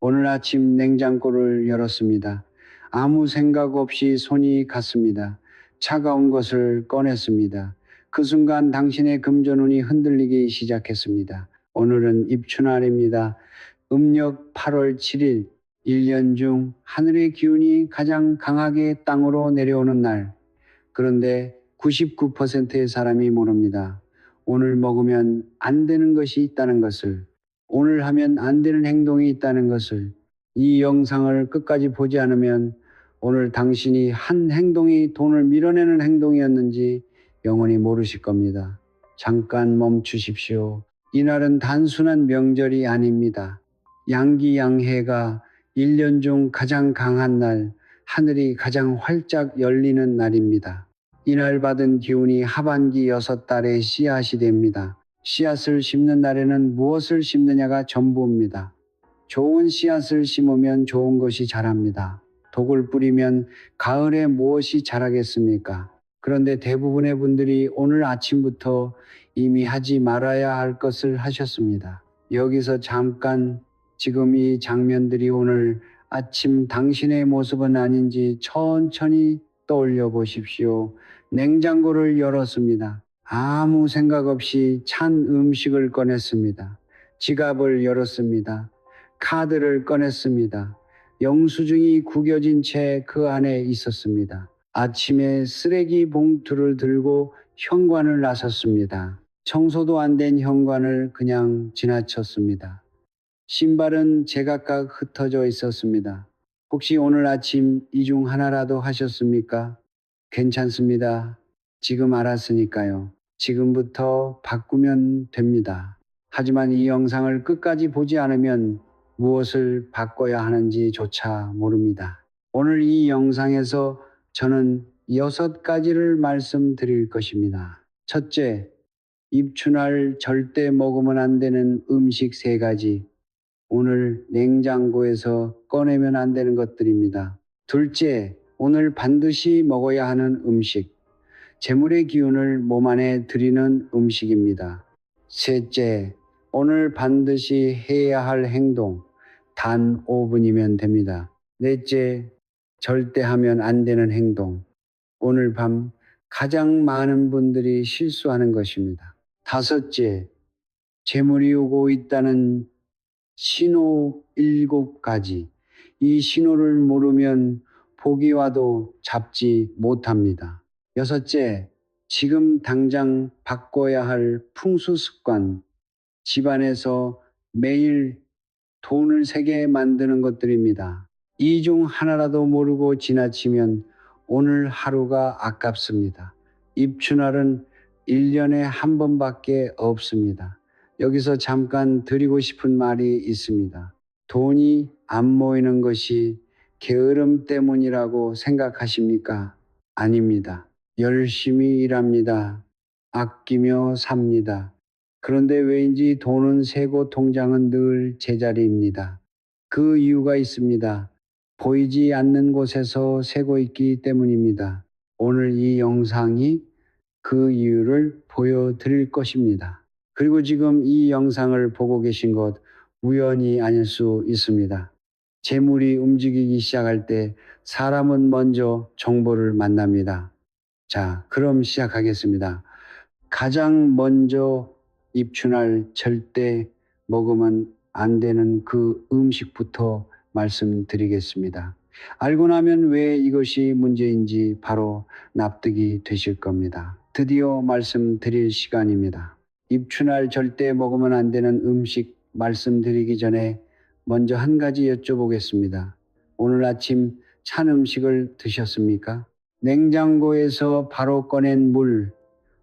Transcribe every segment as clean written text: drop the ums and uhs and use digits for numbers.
오늘 아침 냉장고를 열었습니다. 아무 생각 없이 손이 갔습니다. 차가운 것을 꺼냈습니다. 그 순간 당신의 금전운이 흔들리기 시작했습니다. 오늘은 입춘날입니다. 음력 8월 7일, 1년 중 하늘의 기운이 가장 강하게 땅으로 내려오는 날. 그런데 99%의 사람이 모릅니다. 오늘 먹으면 안 되는 것이 있다는 것을, 오늘 하면 안 되는 행동이 있다는 것을. 이 영상을 끝까지 보지 않으면 오늘 당신이 한 행동이 돈을 밀어내는 행동이었는지 영원히 모르실 겁니다. 잠깐 멈추십시오. 이날은 단순한 명절이 아닙니다. 양기양해가 1년 중 가장 강한 날, 하늘이 가장 활짝 열리는 날입니다. 이날 받은 기운이 하반기 6달의 씨앗이 됩니다. 씨앗을 심는 날에는 무엇을 심느냐가 전부입니다. 좋은 씨앗을 심으면 좋은 것이 자랍니다. 독을 뿌리면 가을에 무엇이 자라겠습니까? 그런데 대부분의 분들이 오늘 아침부터 이미 하지 말아야 할 것을 하셨습니다. 여기서 잠깐 지금 이 장면들이 오늘 아침 당신의 모습은 아닌지 천천히 떠올려 보십시오. 냉장고를 열었습니다. 아무 생각 없이 찬 음식을 꺼냈습니다. 지갑을 열었습니다. 카드를 꺼냈습니다. 영수증이 구겨진 채 그 안에 있었습니다. 아침에 쓰레기 봉투를 들고 현관을 나섰습니다. 청소도 안 된 현관을 그냥 지나쳤습니다. 신발은 제각각 흩어져 있었습니다. 혹시 오늘 아침 이 중 하나라도 하셨습니까? 괜찮습니다. 지금 알았으니까요. 지금부터 바꾸면 됩니다. 하지만 이 영상을 끝까지 보지 않으면 무엇을 바꿔야 하는지조차 모릅니다. 오늘 이 영상에서 저는 6가지를 말씀드릴 것입니다. 첫째, 입춘날 절대 먹으면 안 되는 음식 3가지. 오늘 냉장고에서 꺼내면 안 되는 것들입니다. 둘째, 오늘 반드시 먹어야 하는 음식. 재물의 기운을 몸 안에 들이는 음식입니다. 셋째, 오늘 반드시 해야 할 행동. 단 5분이면 됩니다. 넷째, 절대 하면 안 되는 행동. 오늘 밤 가장 많은 분들이 실수하는 것입니다. 다섯째, 재물이 오고 있다는 신호 7가지. 이 신호를 모르면 복이 와도 잡지 못합니다. 여섯째, 지금 당장 바꿔야 할 풍수 습관. 집안에서 매일 돈을 세게 만드는 것들입니다. 이 중 하나라도 모르고 지나치면 오늘 하루가 아깝습니다. 입춘날은 1년에 한 번밖에 없습니다. 여기서 잠깐 드리고 싶은 말이 있습니다. 돈이 안 모이는 것이 게으름 때문이라고 생각하십니까? 아닙니다. 열심히 일합니다. 아끼며 삽니다. 그런데 왜인지 돈은 새고 통장은 늘 제자리입니다. 그 이유가 있습니다. 보이지 않는 곳에서 새고 있기 때문입니다. 오늘 이 영상이 그 이유를 보여드릴 것입니다. 그리고 지금 이 영상을 보고 계신 것 우연이 아닐 수 있습니다. 재물이 움직이기 시작할 때 사람은 먼저 정보를 만납니다. 자, 그럼 시작하겠습니다. 가장 먼저 입춘날 절대 먹으면 안 되는 그 음식부터 말씀드리겠습니다. 알고 나면 왜 이것이 문제인지 바로 납득이 되실 겁니다. 드디어 말씀드릴 시간입니다. 입춘날 절대 먹으면 안 되는 음식 말씀드리기 전에 먼저 한 가지 여쭤보겠습니다. 오늘 아침 찬 음식을 드셨습니까? 냉장고에서 바로 꺼낸 물,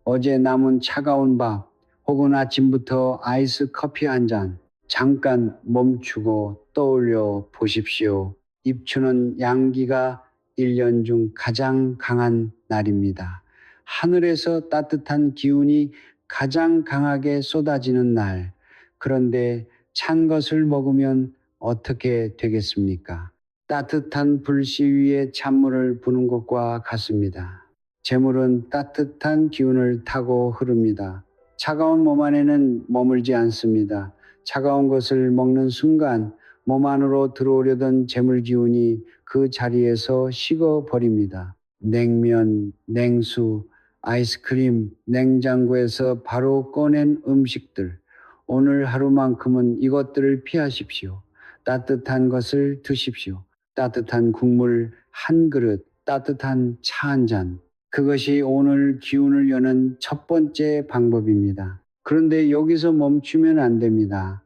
어제 남은 차가운 밥, 혹은 아침부터 아이스 커피 한 잔, 잠깐 멈추고 떠올려 보십시오. 입춘은 양기가 1년 중 가장 강한 날입니다. 하늘에서 따뜻한 기운이 가장 강하게 쏟아지는 날. 그런데 찬 것을 먹으면 어떻게 되겠습니까? 따뜻한 불씨 위에 찬물을 부는 것과 같습니다. 재물은 따뜻한 기운을 타고 흐릅니다. 차가운 몸 안에는 머물지 않습니다. 차가운 것을 먹는 순간 몸 안으로 들어오려던 재물 기운이 그 자리에서 식어버립니다. 냉면, 냉수, 아이스크림, 냉장고에서 바로 꺼낸 음식들. 오늘 하루만큼은 이것들을 피하십시오. 따뜻한 것을 드십시오. 따뜻한 국물 한 그릇, 따뜻한 차 한 잔. 그것이 오늘 기운을 여는 첫 번째 방법입니다. 그런데 여기서 멈추면 안 됩니다.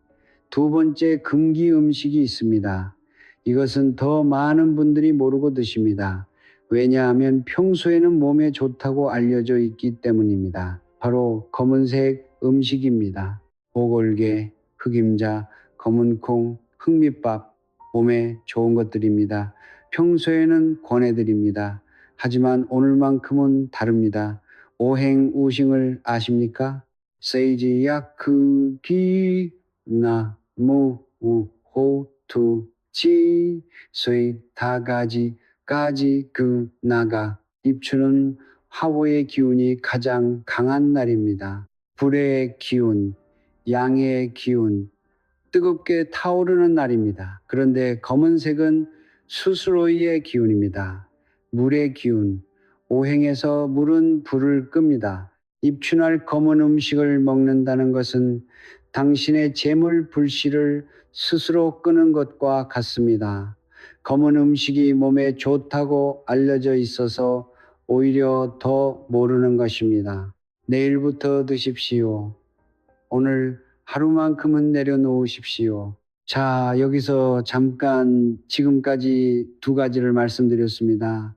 두 번째 금기 음식이 있습니다. 이것은 더 많은 분들이 모르고 드십니다. 왜냐하면 평소에는 몸에 좋다고 알려져 있기 때문입니다. 바로 검은색 음식입니다. 보골개, 흑임자, 검은콩, 흑밑밥, 몸에 좋은 것들입니다. 평소에는 권해드립니다. 하지만 오늘만큼은 다릅니다. 오행우싱을 아십니까? 세이지, 야크, 기, 나, 무, 우, 호, 투, 지, 쇠, 다가지, 까지, 그, 나가. 입추는 화호의 기운이 가장 강한 날입니다. 불의 기운, 양의 기운, 뜨겁게 타오르는 날입니다. 그런데 검은색은 수수로이의 기운입니다. 물의 기운, 오행에서 물은 불을 끕니다. 입춘할 검은 음식을 먹는다는 것은 당신의 재물 불씨를 스스로 끄는 것과 같습니다. 검은 음식이 몸에 좋다고 알려져 있어서 오히려 더 모르는 것입니다. 내일부터 드십시오. 오늘 하루만큼은 내려놓으십시오. 자, 여기서 잠깐 지금까지 두 가지를 말씀드렸습니다.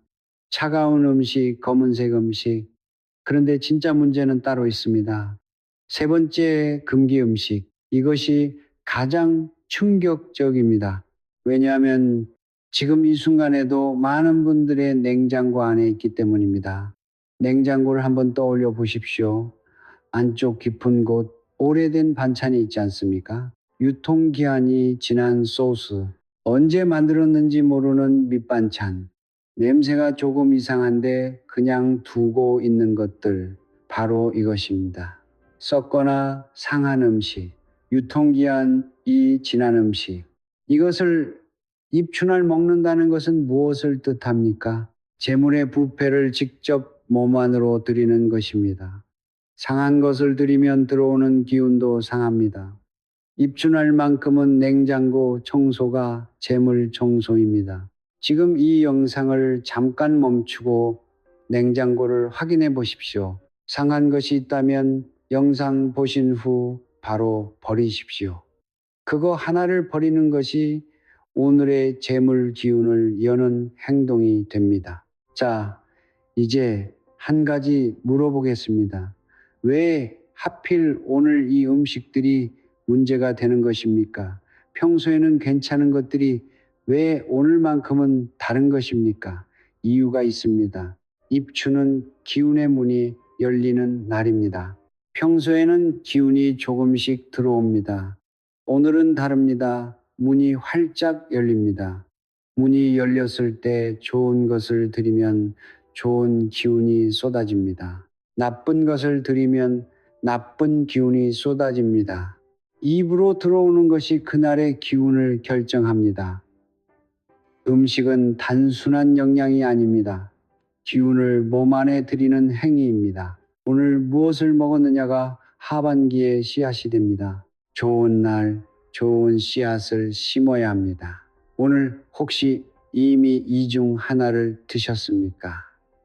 차가운 음식, 검은색 음식. 그런데 진짜 문제는 따로 있습니다. 세 번째 금기 음식. 이것이 가장 충격적입니다. 왜냐하면 지금 이 순간에도 많은 분들의 냉장고 안에 있기 때문입니다. 냉장고를 한번 떠올려 보십시오. 안쪽 깊은 곳, 오래된 반찬이 있지 않습니까? 유통기한이 지난 소스, 언제 만들었는지 모르는 밑반찬, 냄새가 조금 이상한데 그냥 두고 있는 것들, 바로 이것입니다. 썩거나 상한 음식, 유통기한이 지난 음식. 이것을 입춘날 먹는다는 것은 무엇을 뜻합니까? 재물의 부패를 직접 몸 안으로 들이는 것입니다. 상한 것을 들이면 들어오는 기운도 상합니다. 입춘할 만큼은 냉장고 청소가 재물 청소입니다. 지금 이 영상을 잠깐 멈추고 냉장고를 확인해 보십시오. 상한 것이 있다면 영상 보신 후 바로 버리십시오. 그거 하나를 버리는 것이 오늘의 재물 기운을 여는 행동이 됩니다. 자, 이제 한 가지 물어보겠습니다. 왜 하필 오늘 이 음식들이 문제가 되는 것입니까? 평소에는 괜찮은 것들이 왜 오늘만큼은 다른 것입니까? 이유가 있습니다. 입추는 기운의 문이 열리는 날입니다. 평소에는 기운이 조금씩 들어옵니다. 오늘은 다릅니다. 문이 활짝 열립니다. 문이 열렸을 때 좋은 것을 드리면 좋은 기운이 쏟아집니다. 나쁜 것을 드리면 나쁜 기운이 쏟아집니다. 입으로 들어오는 것이 그날의 기운을 결정합니다. 음식은 단순한 영양이 아닙니다. 기운을 몸 안에 들이는 행위입니다. 오늘 무엇을 먹었느냐가 하반기의 씨앗이 됩니다. 좋은 날, 좋은 씨앗을 심어야 합니다. 오늘 혹시 이미 이 중 하나를 드셨습니까?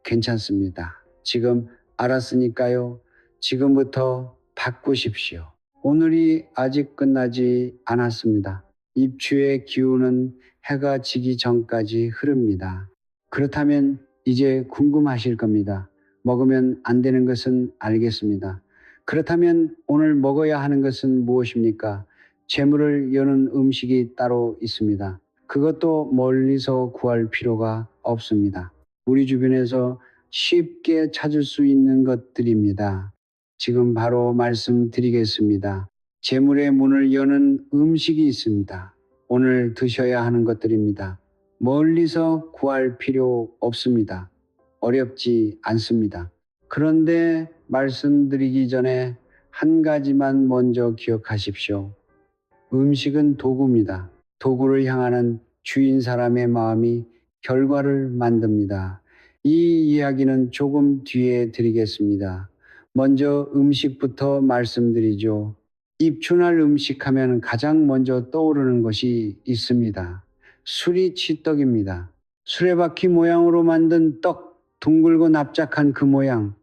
괜찮습니다. 지금 알았으니까요. 지금부터 바꾸십시오. 오늘이 아직 끝나지 않았습니다. 입추의 기운은 해가 지기 전까지 흐릅니다. 그렇다면 이제 궁금하실 겁니다. 먹으면 안 되는 것은 알겠습니다. 그렇다면 오늘 먹어야 하는 것은 무엇입니까? 재물을 여는 음식이 따로 있습니다. 그것도 멀리서 구할 필요가 없습니다. 우리 주변에서 쉽게 찾을 수 있는 것들입니다. 지금 바로 말씀드리겠습니다. 재물의 문을 여는 음식이 있습니다. 오늘 드셔야 하는 것들입니다. 멀리서 구할 필요 없습니다. 어렵지 않습니다. 그런데 말씀드리기 전에 한 가지만 먼저 기억하십시오. 음식은 도구입니다. 도구를 향하는 주인 사람의 마음이 결과를 만듭니다. 이 이야기는 조금 뒤에 드리겠습니다. 먼저 음식부터 말씀드리죠. 입춘할 음식 하면 가장 먼저 떠오르는 것이 있습니다. 수리치떡입니다. 수레바퀴 모양으로 만든 떡, 둥글고 납작한 그 모양.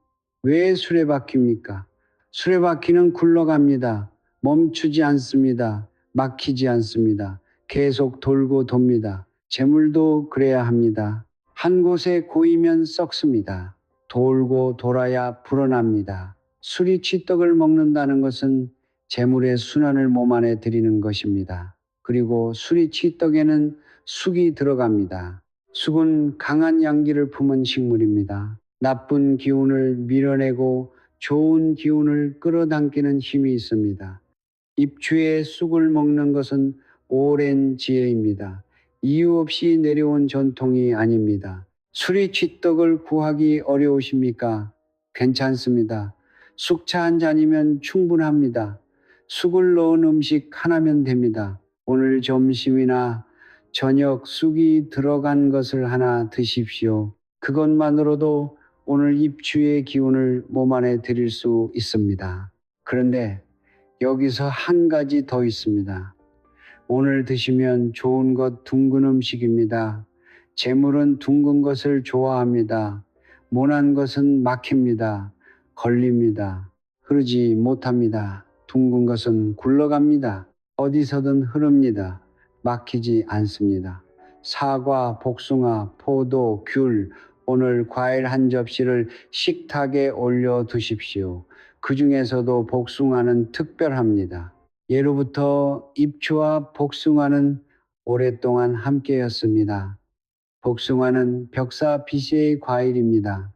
왜 수레바퀴입니까? 수레바퀴는 굴러갑니다. 멈추지 않습니다. 막히지 않습니다. 계속 돌고 돕니다. 재물도 그래야 합니다. 한 곳에 고이면 썩습니다. 돌고 돌아야 불어납니다. 수리치떡을 먹는다는 것은 재물의 순환을 몸 안에 들이는 것입니다. 그리고 수리치떡에는 쑥이 들어갑니다. 쑥은 강한 양기를 품은 식물입니다. 나쁜 기운을 밀어내고 좋은 기운을 끌어당기는 힘이 있습니다. 입추에 쑥을 먹는 것은 오랜 지혜입니다. 이유 없이 내려온 전통이 아닙니다. 수리치떡을 구하기 어려우십니까? 괜찮습니다. 쑥차 한 잔이면 충분합니다. 쑥을 넣은 음식 하나면 됩니다. 오늘 점심이나 저녁 쑥이 들어간 것을 하나 드십시오. 그것만으로도 오늘 입추의 기운을 몸 안에 들일 수 있습니다. 그런데 여기서 한 가지 더 있습니다. 오늘 드시면 좋은 것 둥근 음식입니다. 재물은 둥근 것을 좋아합니다. 모난 것은 막힙니다. 걸립니다. 흐르지 못합니다. 둥근 것은 굴러갑니다. 어디서든 흐릅니다. 막히지 않습니다. 사과, 복숭아, 포도, 귤, 오늘 과일 한 접시를 식탁에 올려 두십시오. 그 중에서도 복숭아는 특별합니다. 예로부터 입추와 복숭아는 오랫동안 함께였습니다. 복숭아는 벽사비시의 과일입니다.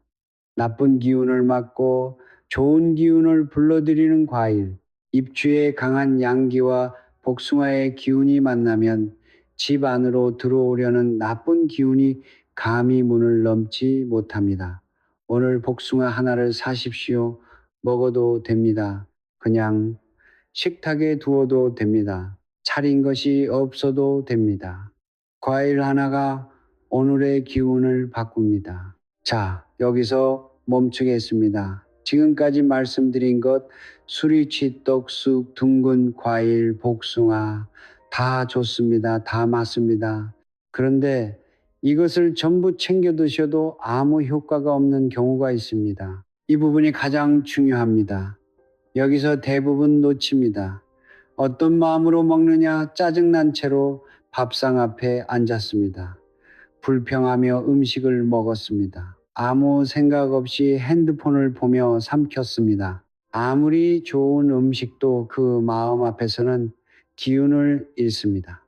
나쁜 기운을 막고 좋은 기운을 불러들이는 과일. 입추의 강한 양기와 복숭아의 기운이 만나면 집 안으로 들어오려는 나쁜 기운이 감히 문을 넘지 못합니다. 오늘 복숭아 하나를 사십시오. 먹어도 됩니다. 그냥 식탁에 두어도 됩니다. 차린 것이 없어도 됩니다. 과일 하나가 오늘의 기운을 바꿉니다. 자, 여기서 멈추겠습니다. 지금까지 말씀드린 것, 수리치, 떡쑥, 둥근 과일, 복숭아, 다 좋습니다. 다 맞습니다. 그런데 이것을 전부 챙겨 드셔도 아무 효과가 없는 경우가 있습니다. 이 부분이 가장 중요합니다. 여기서 대부분 놓칩니다. 어떤 마음으로 먹느냐 짜증난 채로 밥상 앞에 앉았습니다. 불평하며 음식을 먹었습니다. 아무 생각 없이 핸드폰을 보며 삼켰습니다. 아무리 좋은 음식도 그 마음 앞에서는 기운을 잃습니다.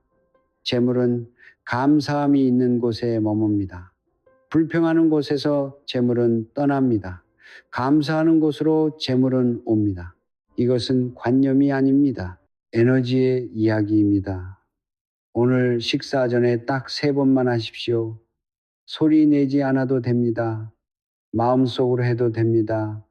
재물은 감사함이 있는 곳에 머뭅니다. 불평하는 곳에서 재물은 떠납니다. 감사하는 곳으로 재물은 옵니다. 이것은 관념이 아닙니다. 에너지의 이야기입니다. 오늘 식사 전에 딱 3번만 하십시오. 소리 내지 않아도 됩니다. 마음속으로 해도 됩니다.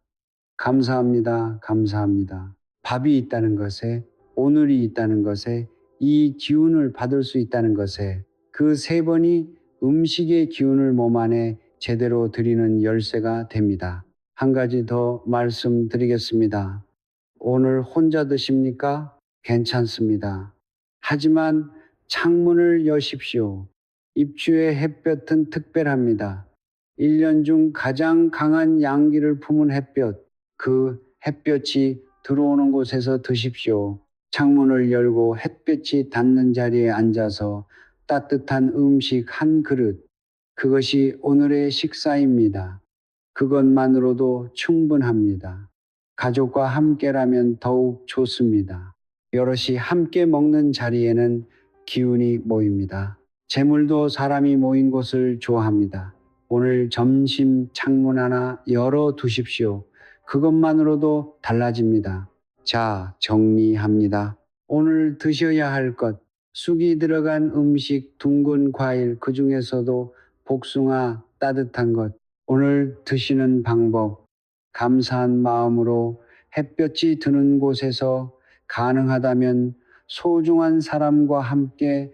감사합니다. 감사합니다. 밥이 있다는 것에, 오늘이 있다는 것에, 이 기운을 받을 수 있다는 것에 그 3번이 음식의 기운을 몸 안에 제대로 드리는 열쇠가 됩니다. 한 가지 더 말씀드리겠습니다. 오늘 혼자 드십니까? 괜찮습니다. 하지만 창문을 여십시오. 입추의 햇볕은 특별합니다. 1년 중 가장 강한 양기를 품은 햇볕, 그 햇볕이 들어오는 곳에서 드십시오. 창문을 열고 햇볕이 닿는 자리에 앉아서 따뜻한 음식 한 그릇, 그것이 오늘의 식사입니다. 그것만으로도 충분합니다. 가족과 함께라면 더욱 좋습니다. 여럿이 함께 먹는 자리에는 기운이 모입니다. 재물도 사람이 모인 곳을 좋아합니다. 오늘 점심 창문 하나 열어 두십시오. 그것만으로도 달라집니다. 자, 정리합니다. 오늘 드셔야 할 것, 쑥이 들어간 음식, 둥근 과일, 그 중에서도 복숭아 따뜻한 것, 오늘 드시는 방법, 감사한 마음으로 햇볕이 드는 곳에서 가능하다면 소중한 사람과 함께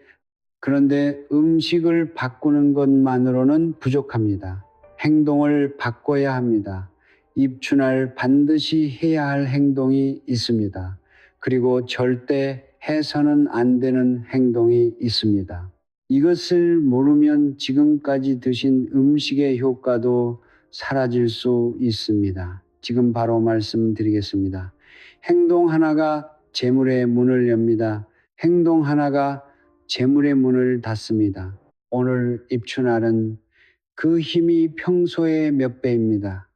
그런데 음식을 바꾸는 것만으로는 부족합니다. 행동을 바꿔야 합니다. 입춘날 반드시 해야 할 행동이 있습니다. 그리고 절대 해서는 안 되는 행동이 있습니다. 이것을 모르면 지금까지 드신 음식의 효과도 사라질 수 있습니다. 지금 바로 말씀드리겠습니다. 행동 하나가 재물의 문을 엽니다. 행동 하나가 재물의 문을 닫습니다. 오늘 입춘날은 그 힘이 평소의 몇 배입니다.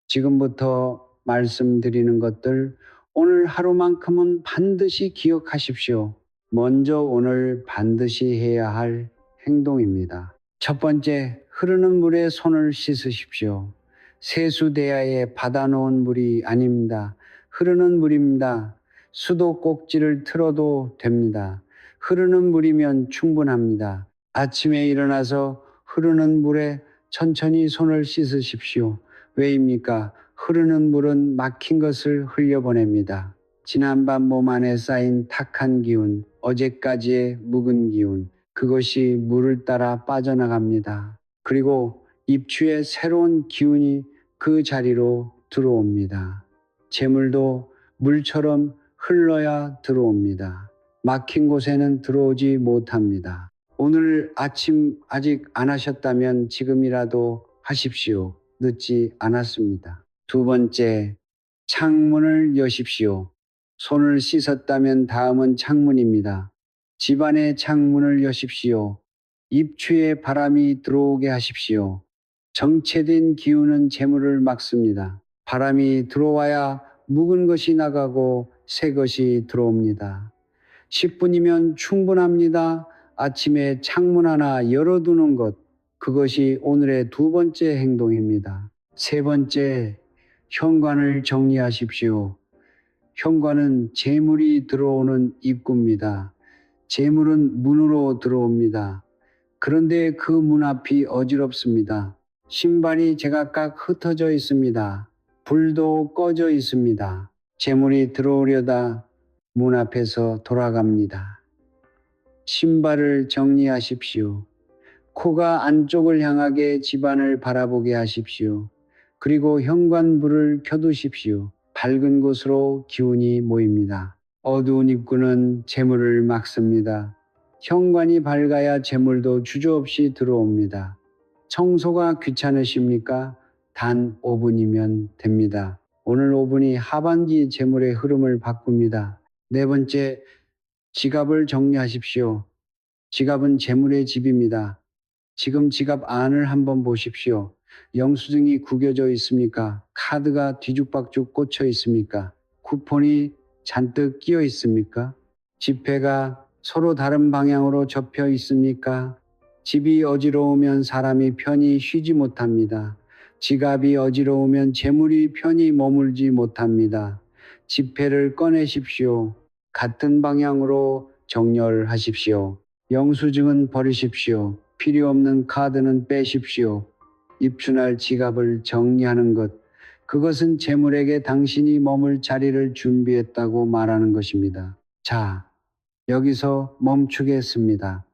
지금부터 말씀드리는 것들 오늘 하루만큼은 반드시 기억하십시오. 먼저 오늘 반드시 해야 할 행동입니다. 첫 번째, 흐르는 물에 손을 씻으십시오. 세수대야에 받아놓은 물이 아닙니다. 흐르는 물입니다. 수도 꼭지를 틀어도 됩니다. 흐르는 물이면 충분합니다. 아침에 일어나서 흐르는 물에 천천히 손을 씻으십시오. 왜입니까? 흐르는 물은 막힌 것을 흘려보냅니다. 지난밤 몸 안에 쌓인 탁한 기운, 어제까지의 묵은 기운, 그것이 물을 따라 빠져나갑니다. 그리고 입추에 새로운 기운이 그 자리로 들어옵니다. 재물도 물처럼 흘러야 들어옵니다. 막힌 곳에는 들어오지 못합니다. 오늘 아침 아직 안 하셨다면 지금이라도 하십시오. 늦지 않았습니다. 두 번째, 창문을 여십시오. 손을 씻었다면 다음은 창문입니다. 집안의 창문을 여십시오. 입추에 바람이 들어오게 하십시오. 정체된 기운은 재물을 막습니다. 바람이 들어와야 묵은 것이 나가고 새 것이 들어옵니다. 10분이면 충분합니다. 아침에 창문 하나 열어두는 것, 그것이 오늘의 두 번째 행동입니다. 세 번째, 현관을 정리하십시오. 현관은 재물이 들어오는 입구입니다. 재물은 문으로 들어옵니다. 그런데 그 문 앞이 어지럽습니다. 신발이 제각각 흩어져 있습니다. 불도 꺼져 있습니다. 재물이 들어오려다 문 앞에서 돌아갑니다. 신발을 정리하십시오. 코가 안쪽을 향하게 집안을 바라보게 하십시오. 그리고 현관불을 켜두십시오. 밝은 곳으로 기운이 모입니다. 어두운 입구는 재물을 막습니다. 현관이 밝아야 재물도 주저없이 들어옵니다. 청소가 귀찮으십니까? 단 5분이면 됩니다. 오늘 5분이 하반기 재물의 흐름을 바꿉니다. 네 번째, 지갑을 정리하십시오. 지갑은 재물의 집입니다. 지금 지갑 안을 한번 보십시오. 영수증이 구겨져 있습니까? 카드가 뒤죽박죽 꽂혀 있습니까? 쿠폰이 잔뜩 끼어 있습니까? 지폐가 서로 다른 방향으로 접혀 있습니까? 집이 어지러우면 사람이 편히 쉬지 못합니다. 지갑이 어지러우면 재물이 편히 머물지 못합니다. 지폐를 꺼내십시오. 같은 방향으로 정렬하십시오. 영수증은 버리십시오. 필요 없는 카드는 빼십시오. 입춘할 지갑을 정리하는 것, 그것은 재물에게 당신이 머물 자리를 준비했다고 말하는 것입니다. 자, 여기서 멈추겠습니다.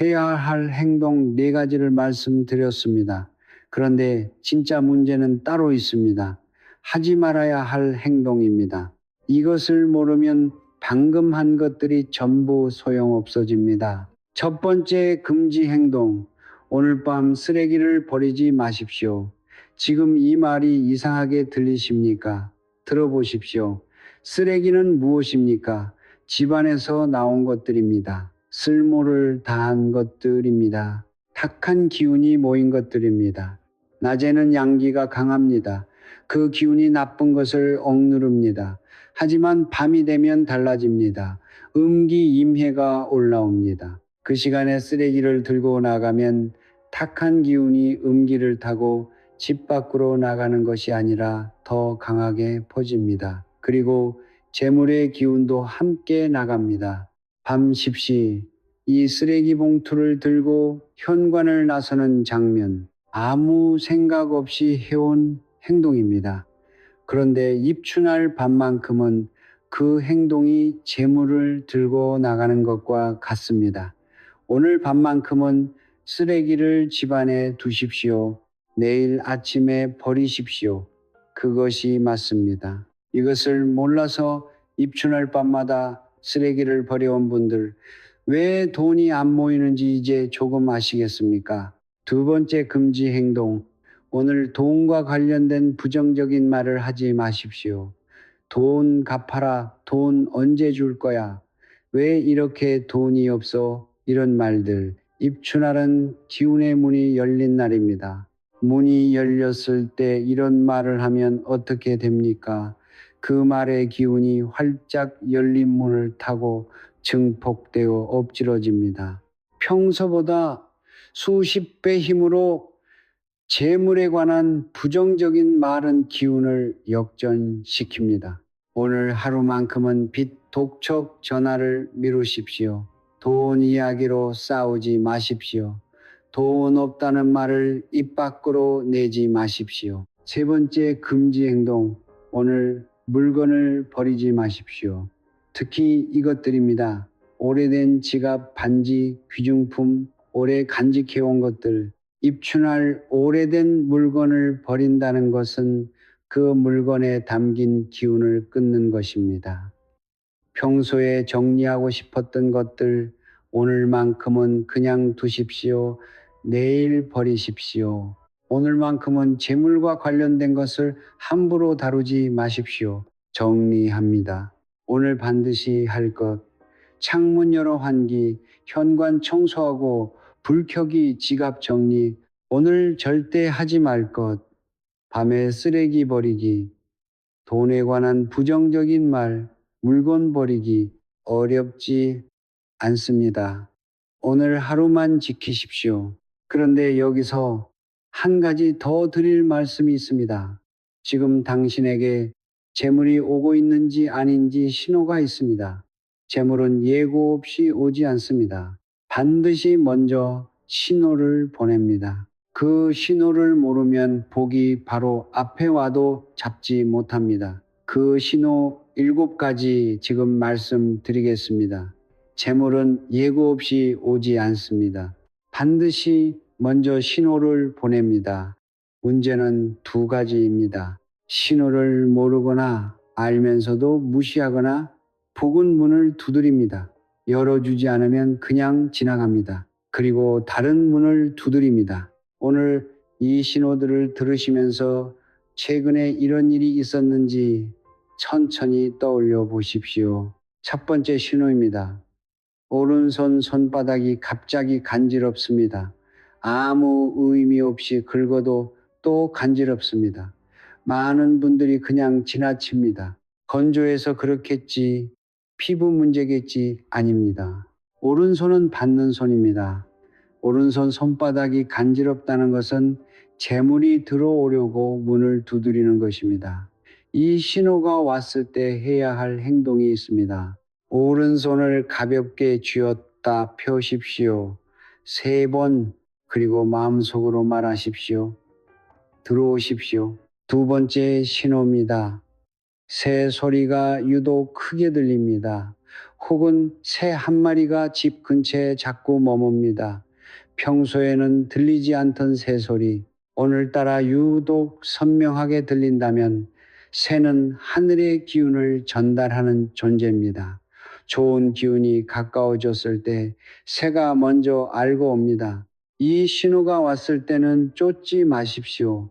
해야 할 행동 4가지를 말씀드렸습니다. 그런데 진짜 문제는 따로 있습니다. 하지 말아야 할 행동입니다. 이것을 모르면 방금 한 것들이 전부 소용없어집니다. 첫 번째 금지 행동. 오늘 밤 쓰레기를 버리지 마십시오. 지금 이 말이 이상하게 들리십니까? 들어보십시오. 쓰레기는 무엇입니까? 집안에서 나온 것들입니다. 쓸모를 다한 것들입니다. 탁한 기운이 모인 것들입니다. 낮에는 양기가 강합니다. 그 기운이 나쁜 것을 억누릅니다. 하지만 밤이 되면 달라집니다. 음기임해가 올라옵니다. 그 시간에 쓰레기를 들고 나가면 탁한 기운이 음기를 타고 집 밖으로 나가는 것이 아니라 더 강하게 퍼집니다. 그리고 재물의 기운도 함께 나갑니다. 밤 10시 이 쓰레기 봉투를 들고 현관을 나서는 장면, 아무 생각 없이 해온 행동입니다. 그런데 입춘할 밤만큼은 그 행동이 재물을 들고 나가는 것과 같습니다. 오늘 밤만큼은 쓰레기를 집안에 두십시오. 내일 아침에 버리십시오. 그것이 맞습니다. 이것을 몰라서 입춘할 밤마다 쓰레기를 버려온 분들, 왜 돈이 안 모이는지 이제 조금 아시겠습니까? 두 번째 금지 행동. 오늘 돈과 관련된 부정적인 말을 하지 마십시오. 돈 갚아라. 돈 언제 줄 거야? 왜 이렇게 돈이 없어? 이런 말들. 입춘날은 기운의 문이 열린 날입니다. 문이 열렸을 때 이런 말을 하면 어떻게 됩니까? 그 말의 기운이 활짝 열린 문을 타고 증폭되어 엎질러집니다. 평소보다 수십 배 힘으로 재물에 관한 부정적인 말은 기운을 역전시킵니다. 오늘 하루만큼은 빚 독촉 전화를 미루십시오. 돈 이야기로 싸우지 마십시오. 돈 없다는 말을 입 밖으로 내지 마십시오. 세 번째 금지 행동. 오늘 물건을 버리지 마십시오. 특히 이것들입니다. 오래된 지갑, 반지, 귀중품, 오래 간직해온 것들. 입춘할 오래된 물건을 버린다는 것은 그 물건에 담긴 기운을 끊는 것입니다. 평소에 정리하고 싶었던 것들 오늘만큼은 그냥 두십시오. 내일 버리십시오. 오늘만큼은 재물과 관련된 것을 함부로 다루지 마십시오. 정리합니다. 오늘 반드시 할 것. 창문 열어 환기, 현관 청소하고 불 켜기, 지갑 정리. 오늘 절대 하지 말 것. 밤에 쓰레기 버리기, 돈에 관한 부정적인 말, 물건 버리기 어렵지 않습니다. 오늘 하루만 지키십시오. 그런데 여기서 한 가지 더 드릴 말씀이 있습니다. 지금 당신에게 재물이 오고 있는지 아닌지 신호가 있습니다. 재물은 예고 없이 오지 않습니다. 반드시 먼저 신호를 보냅니다. 그 신호를 모르면 복이 바로 앞에 와도 잡지 못합니다. 그 신호 7가지 지금 말씀드리겠습니다. 재물은 예고 없이 오지 않습니다. 반드시 먼저 신호를 보냅니다. 문제는 2가지입니다. 신호를 모르거나 알면서도 무시하거나 복은 문을 두드립니다. 열어주지 않으면 그냥 지나갑니다. 그리고 다른 문을 두드립니다. 오늘 이 신호들을 들으시면서 최근에 이런 일이 있었는지 천천히 떠올려 보십시오. 첫 번째 신호입니다. 오른손 손바닥이 갑자기 간지럽습니다. 아무 의미 없이 긁어도 또 간지럽습니다. 많은 분들이 그냥 지나칩니다. 건조해서 그렇겠지, 피부 문제겠지, 아닙니다. 오른손은 받는 손입니다. 오른손 손바닥이 간지럽다는 것은 재물이 들어오려고 문을 두드리는 것입니다. 이 신호가 왔을 때 해야 할 행동이 있습니다. 오른손을 가볍게 쥐었다 펴십시오. 3번, 그리고 마음속으로 말하십시오. 들어오십시오. 두 번째 신호입니다. 새 소리가 유독 크게 들립니다. 혹은 새 한 마리가 집 근처에 자꾸 머뭅니다. 평소에는 들리지 않던 새소리, 오늘따라 유독 선명하게 들린다면 새는 하늘의 기운을 전달하는 존재입니다. 좋은 기운이 가까워졌을 때 새가 먼저 알고 옵니다. 이 신호가 왔을 때는 쫓지 마십시오.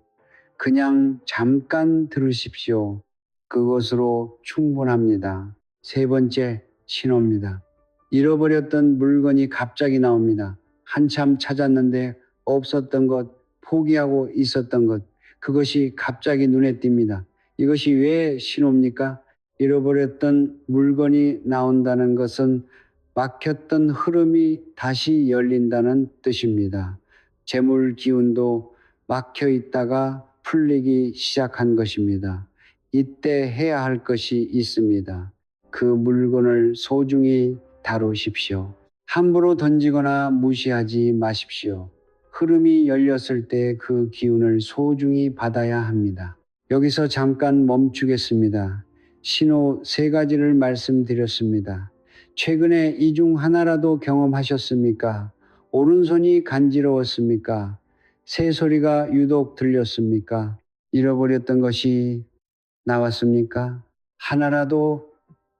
그냥 잠깐 들으십시오. 그것으로 충분합니다. 세 번째 신호입니다. 잃어버렸던 물건이 갑자기 나옵니다. 한참 찾았는데 없었던 것, 포기하고 있었던 것, 그것이 갑자기 눈에 띕니다. 이것이 왜 신호입니까? 잃어버렸던 물건이 나온다는 것은 막혔던 흐름이 다시 열린다는 뜻입니다. 재물 기운도 막혀 있다가 풀리기 시작한 것입니다. 이때 해야 할 것이 있습니다. 그 물건을 소중히 다루십시오. 함부로 던지거나 무시하지 마십시오. 흐름이 열렸을 때 그 기운을 소중히 받아야 합니다. 여기서 잠깐 멈추겠습니다. 신호 3가지를 말씀드렸습니다. 최근에 이 중 하나라도 경험하셨습니까? 오른손이 간지러웠습니까? 새소리가 유독 들렸습니까? 잃어버렸던 것이 나왔습니까? 하나라도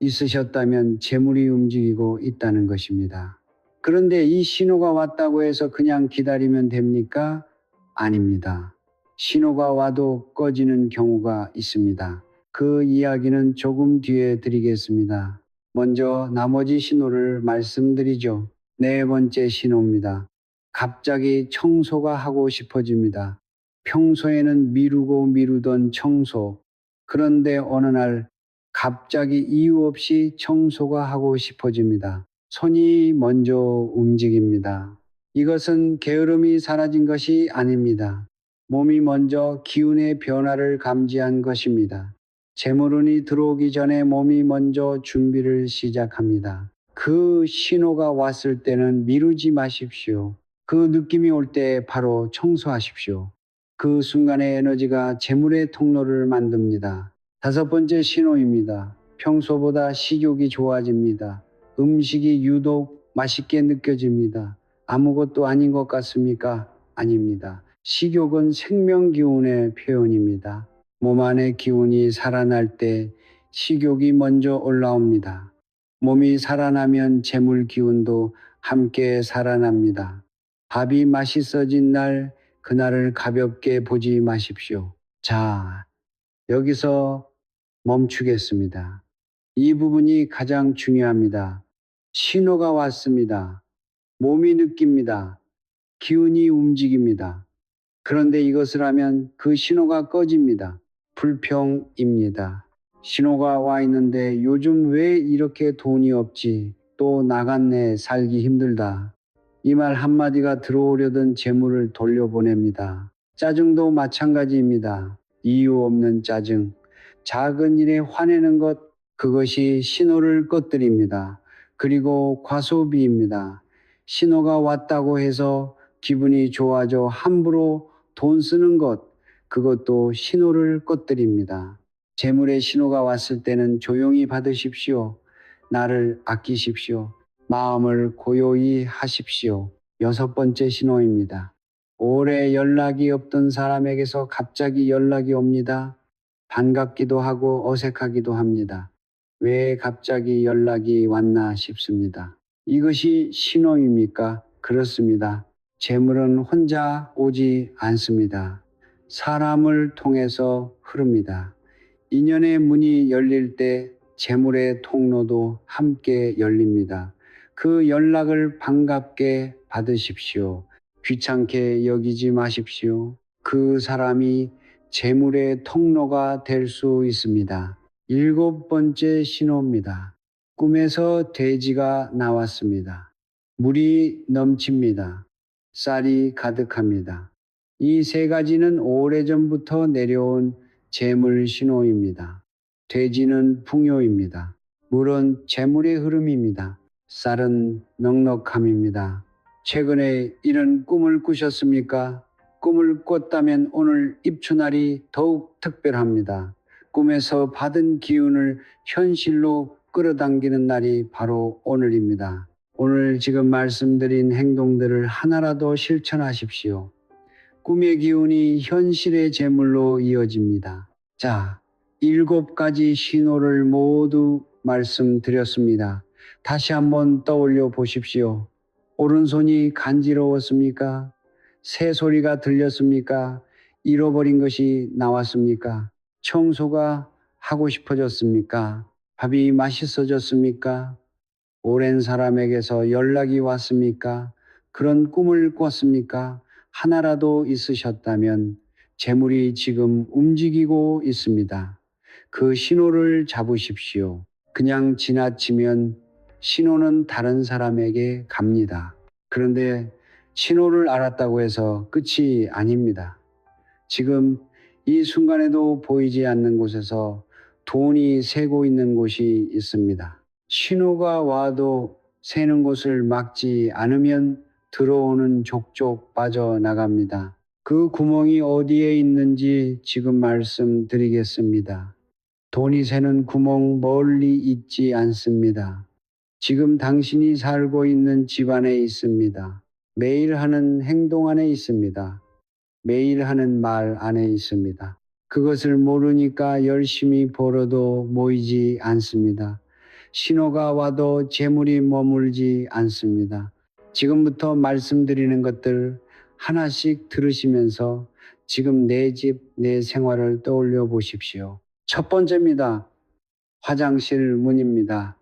있으셨다면 재물이 움직이고 있다는 것입니다. 그런데 이 신호가 왔다고 해서 그냥 기다리면 됩니까? 아닙니다. 신호가 와도 꺼지는 경우가 있습니다. 그 이야기는 조금 뒤에 드리겠습니다. 먼저 나머지 신호를 말씀드리죠. 네 번째 신호입니다. 갑자기 청소가 하고 싶어집니다. 평소에는 미루고 미루던 청소. 그런데 어느 날 갑자기 이유 없이 청소가 하고 싶어집니다. 손이 먼저 움직입니다. 이것은 게으름이 사라진 것이 아닙니다. 몸이 먼저 기운의 변화를 감지한 것입니다. 재물운이 들어오기 전에 몸이 먼저 준비를 시작합니다. 그 신호가 왔을 때는 미루지 마십시오. 그 느낌이 올 때 바로 청소하십시오. 그 순간의 에너지가 재물의 통로를 만듭니다. 다섯 번째 신호입니다. 평소보다 식욕이 좋아집니다. 음식이 유독 맛있게 느껴집니다. 아무것도 아닌 것 같습니까? 아닙니다. 식욕은 생명 기운의 표현입니다. 몸 안의 기운이 살아날 때 식욕이 먼저 올라옵니다. 몸이 살아나면 재물 기운도 함께 살아납니다. 밥이 맛있어진 날, 그날을 가볍게 보지 마십시오. 자, 여기서 멈추겠습니다. 이 부분이 가장 중요합니다. 신호가 왔습니다. 몸이 느낍니다. 기운이 움직입니다. 그런데 이것을 하면 그 신호가 꺼집니다. 불평입니다. 신호가 와 있는데 요즘 왜 이렇게 돈이 없지? 또 나갔네, 살기 힘들다. 이 말 한마디가 들어오려던 재물을 돌려보냅니다. 짜증도 마찬가지입니다. 이유 없는 짜증. 작은 일에 화내는 것, 그것이 신호를 꺼뜨립니다. 그리고 과소비입니다. 신호가 왔다고 해서 기분이 좋아져 함부로 돈 쓰는 것, 그것도 신호를 꺼뜨립니다. 재물의 신호가 왔을 때는 조용히 받으십시오. 나를 아끼십시오. 마음을 고요히 하십시오. 여섯 번째 신호입니다. 오래 연락이 없던 사람에게서 갑자기 연락이 옵니다. 반갑기도 하고 어색하기도 합니다. 왜 갑자기 연락이 왔나 싶습니다. 이것이 신호입니까? 그렇습니다. 재물은 혼자 오지 않습니다. 사람을 통해서 흐릅니다. 인연의 문이 열릴 때 재물의 통로도 함께 열립니다. 그 연락을 반갑게 받으십시오. 귀찮게 여기지 마십시오. 그 사람이 재물의 통로가 될 수 있습니다. 일곱 번째 신호입니다. 꿈에서 돼지가 나왔습니다. 물이 넘칩니다. 쌀이 가득합니다. 이 세 가지는 오래전부터 내려온 재물 신호입니다. 돼지는 풍요입니다. 물은 재물의 흐름입니다. 쌀은 넉넉함입니다. 최근에 이런 꿈을 꾸셨습니까? 꿈을 꿨다면 오늘 입추날이 더욱 특별합니다. 꿈에서 받은 기운을 현실로 끌어당기는 날이 바로 오늘입니다. 오늘 지금 말씀드린 행동들을 하나라도 실천하십시오. 꿈의 기운이 현실의 재물로 이어집니다. 자, 7가지 신호를 모두 말씀드렸습니다. 다시 한번 떠올려 보십시오. 오른손이 간지러웠습니까? 새소리가 들렸습니까? 잃어버린 것이 나왔습니까? 청소가 하고 싶어졌습니까? 밥이 맛있어졌습니까? 오랜 사람에게서 연락이 왔습니까? 그런 꿈을 꿨습니까? 하나라도 있으셨다면 재물이 지금 움직이고 있습니다. 그 신호를 잡으십시오. 그냥 지나치면 신호는 다른 사람에게 갑니다. 그런데 신호를 알았다고 해서 끝이 아닙니다. 지금 이 순간에도 보이지 않는 곳에서 돈이 새고 있는 곳이 있습니다. 신호가 와도 새는 곳을 막지 않으면 들어오는 족족 빠져나갑니다. 그 구멍이 어디에 있는지 지금 말씀드리겠습니다. 돈이 새는 구멍 멀리 있지 않습니다. 지금 당신이 살고 있는 집 안에 있습니다. 매일 하는 행동 안에 있습니다. 매일 하는 말 안에 있습니다. 그것을 모르니까 열심히 벌어도 모이지 않습니다. 신호가 와도 재물이 머물지 않습니다. 지금부터 말씀드리는 것들 하나씩 들으시면서 지금 내 집, 내 생활을 떠올려 보십시오. 첫 번째입니다. 화장실 문입니다.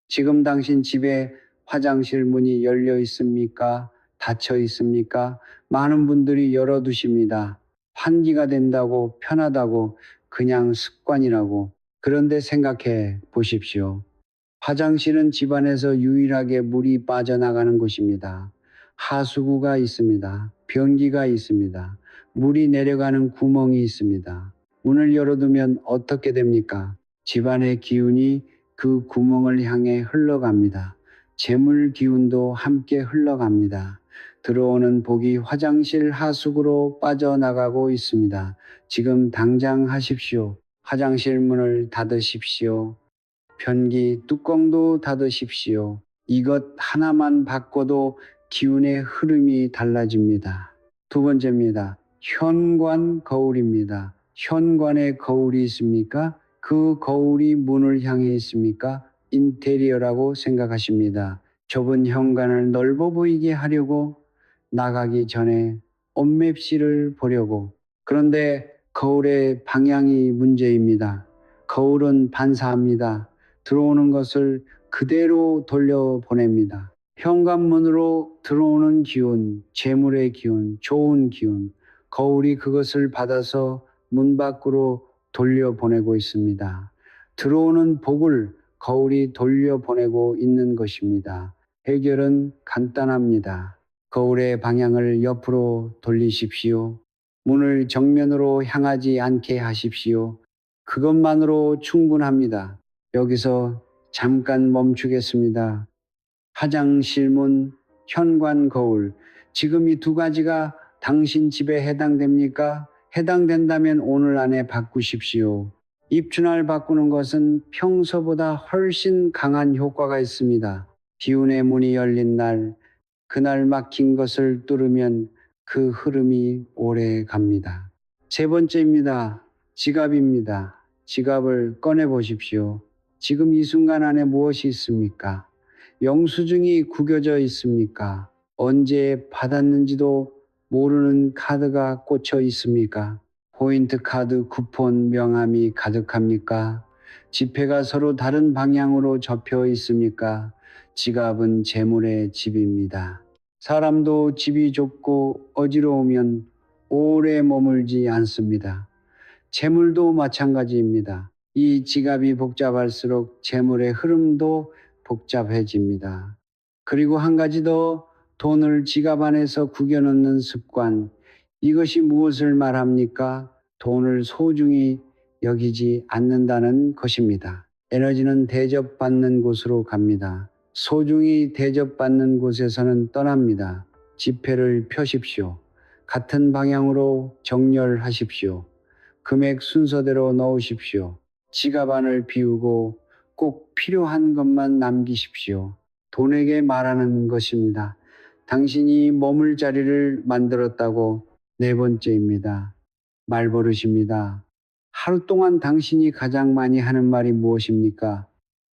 지금 당신 집에 화장실 문이 열려 있습니까? 닫혀 있습니까? 많은 분들이 열어두십니다. 환기가 된다고, 편하다고, 그냥 습관이라고. 그런데 생각해 보십시오. 화장실은 집안에서 유일하게 물이 빠져나가는 곳입니다. 하수구가 있습니다. 변기가 있습니다. 물이 내려가는 구멍이 있습니다. 문을 열어두면 어떻게 됩니까? 집안의 기운이 그 구멍을 향해 흘러갑니다. 재물 기운도 함께 흘러갑니다. 들어오는 복이 화장실 하수구로 빠져나가고 있습니다. 지금 당장 하십시오. 화장실 문을 닫으십시오. 변기 뚜껑도 닫으십시오. 이것 하나만 바꿔도 기운의 흐름이 달라집니다. 두 번째입니다. 현관 거울입니다. 현관에 거울이 있습니까? 그 거울이 문을 향해 있습니까? 인테리어라고 생각하십니다. 좁은 현관을 넓어 보이게 하려고 나가기 전에 옷맵시를 보려고. 그런데 거울의 방향이 문제입니다. 거울은 반사합니다. 들어오는 것을 그대로 돌려보냅니다. 현관문으로 들어오는 기운, 재물의 기운, 좋은 기운, 거울이 그것을 받아서 문 밖으로 돌려보내고 있습니다. 들어오는 복을 거울이 돌려보내고 있는 것입니다. 해결은 간단합니다. 거울의 방향을 옆으로 돌리십시오. 문을 정면으로 향하지 않게 하십시오. 그것만으로 충분합니다. 여기서 잠깐 멈추겠습니다. 화장실 문, 현관 거울. 지금 이 두 가지가 당신 집에 해당됩니까? 해당된다면 오늘 안에 바꾸십시오. 입춘날 바꾸는 것은 평소보다 훨씬 강한 효과가 있습니다. 기운의 문이 열린 날, 그날 막힌 것을 뚫으면 그 흐름이 오래 갑니다. 세 번째입니다. 지갑입니다. 지갑을 꺼내 보십시오. 지금 이 순간 안에 무엇이 있습니까? 영수증이 구겨져 있습니까? 언제 받았는지도 모르는 카드가 꽂혀 있습니까? 포인트 카드, 쿠폰, 명함이 가득합니까? 지폐가 서로 다른 방향으로 접혀 있습니까? 지갑은 재물의 집입니다. 사람도 집이 좁고 어지러우면 오래 머물지 않습니다. 재물도 마찬가지입니다. 이 지갑이 복잡할수록 재물의 흐름도 복잡해집니다. 그리고 한 가지 더, 돈을 지갑 안에서 구겨놓는 습관. 이것이 무엇을 말합니까? 돈을 소중히 여기지 않는다는 것입니다. 에너지는 대접받는 곳으로 갑니다. 소중히 대접받는 곳에서는 떠납니다. 지폐를 펴십시오. 같은 방향으로 정렬하십시오. 금액 순서대로 넣으십시오. 지갑 안을 비우고 꼭 필요한 것만 남기십시오. 돈에게 말하는 것입니다. 당신이 머물 자리를 만들었다고. 네 번째입니다. 말버릇입니다. 하루 동안 당신이 가장 많이 하는 말이 무엇입니까?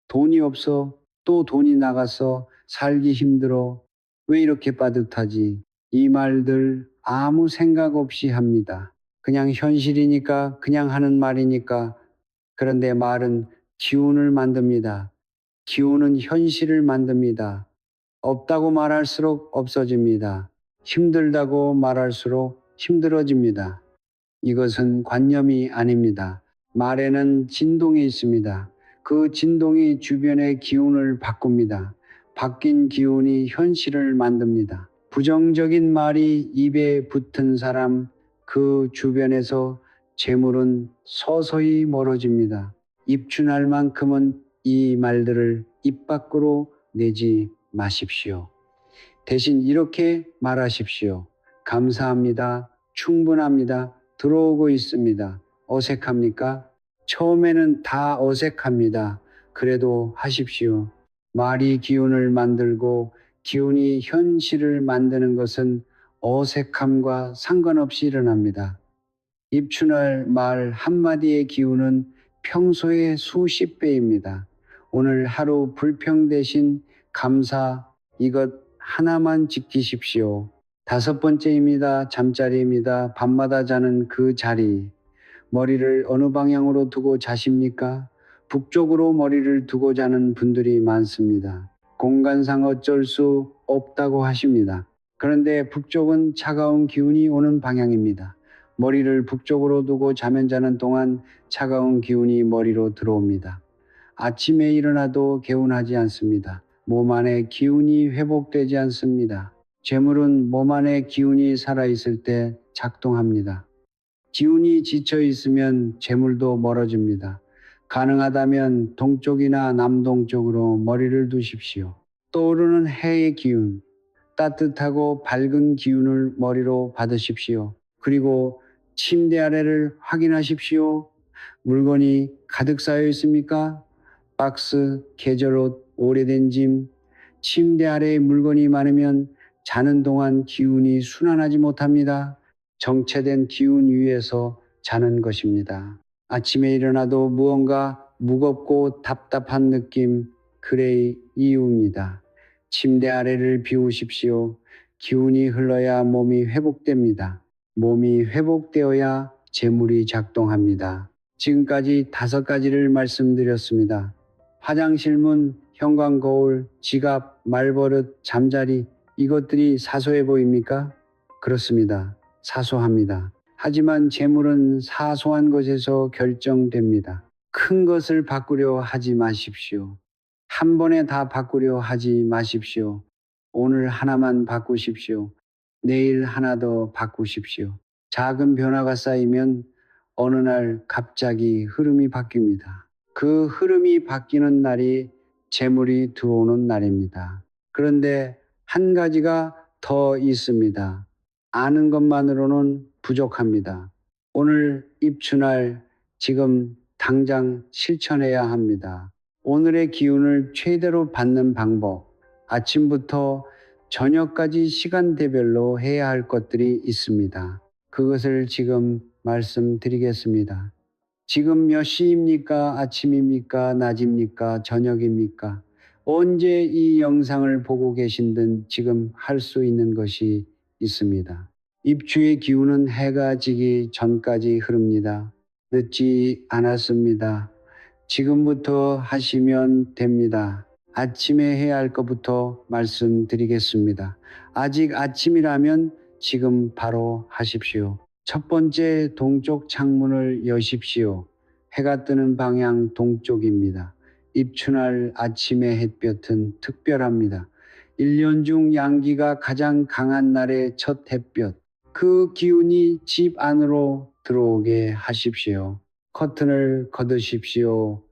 돈이 없어, 또 돈이 나가서 살기 힘들어, 왜 이렇게 빠듯하지? 이 말들 아무 생각 없이 합니다. 그냥 현실이니까, 그냥 하는 말이니까. 그런데 말은 기운을 만듭니다. 기운은 현실을 만듭니다. 없다고 말할수록 없어집니다. 힘들다고 말할수록 힘들어집니다. 이것은 관념이 아닙니다. 말에는 진동이 있습니다. 그 진동이 주변의 기운을 바꿉니다. 바뀐 기운이 현실을 만듭니다. 부정적인 말이 입에 붙은 사람, 그 주변에서 재물은 서서히 멀어집니다. 입춘할 만큼은 이 말들을 입 밖으로 내지 마십시오. 대신 이렇게 말하십시오. 감사합니다. 충분합니다. 들어오고 있습니다. 어색합니까? 처음에는 다 어색합니다. 그래도 하십시오. 말이 기운을 만들고 기운이 현실을 만드는 것은 어색함과 상관없이 일어납니다. 입춘할 말 한마디의 기운은 평소의 수십 배입니다. 오늘 하루 불평 대신 감사 이것 하나만 지키십시오. 다섯 번째입니다. 잠자리입니다. 밤마다 자는 그 자리. 머리를 어느 방향으로 두고 자십니까? 북쪽으로 머리를 두고 자는 분들이 많습니다. 공간상 어쩔 수 없다고 하십니다. 그런데 북쪽은 차가운 기운이 오는 방향입니다. 머리를 북쪽으로 두고 자면 자는 동안 차가운 기운이 머리로 들어옵니다. 아침에 일어나도 개운하지 않습니다. 몸 안에 기운이 회복되지 않습니다. 재물은 몸 안에 기운이 살아있을 때 작동합니다. 기운이 지쳐 있으면 재물도 멀어집니다. 가능하다면 동쪽이나 남동쪽으로 머리를 두십시오. 떠오르는 해의 기운, 따뜻하고 밝은 기운을 머리로 받으십시오. 그리고 침대 아래를 확인하십시오. 물건이 가득 쌓여 있습니까? 박스, 계절옷, 오래된 짐, 침대 아래에 물건이 많으면 자는 동안 기운이 순환하지 못합니다. 정체된 기운 위에서 자는 것입니다. 아침에 일어나도 무언가 무겁고 답답한 느낌, 그레이 이유입니다. 침대 아래를 비우십시오. 기운이 흘러야 몸이 회복됩니다. 몸이 회복되어야 재물이 작동합니다. 지금까지 다섯 가지를 말씀드렸습니다. 화장실 문, 현관 거울, 지갑, 말버릇, 잠자리, 이것들이 사소해 보입니까? 그렇습니다. 사소합니다. 하지만 재물은 사소한 것에서 결정됩니다. 큰 것을 바꾸려 하지 마십시오. 한 번에 다 바꾸려 하지 마십시오. 오늘 하나만 바꾸십시오. 내일 하나 더 바꾸십시오. 작은 변화가 쌓이면 어느 날 갑자기 흐름이 바뀝니다. 그 흐름이 바뀌는 날이 재물이 들어오는 날입니다. 그런데 한 가지가 더 있습니다. 아는 것만으로는 부족합니다. 오늘 입춘할 지금 당장 실천해야 합니다. 오늘의 기운을 최대로 받는 방법, 아침부터 저녁까지 시간대별로 해야 할 것들이 있습니다. 그것을 지금 말씀드리겠습니다. 지금 몇 시입니까? 아침입니까? 낮입니까? 저녁입니까? 언제 이 영상을 보고 계신든 지금 할 수 있는 것이 있습니다. 입추의 기운은 해가 지기 전까지 흐릅니다. 늦지 않았습니다. 지금부터 하시면 됩니다. 아침에 해야 할 것부터 말씀드리겠습니다. 아직 아침이라면 지금 바로 하십시오. 첫 번째, 동쪽 창문을 여십시오. 해가 뜨는 방향 동쪽입니다. 입춘할 아침의 햇볕은 특별합니다. 1년 중 양기가 가장 강한 날의 첫 햇볕, 그 기운이 집 안으로 들어오게 하십시오. 커튼을 걷으십시오.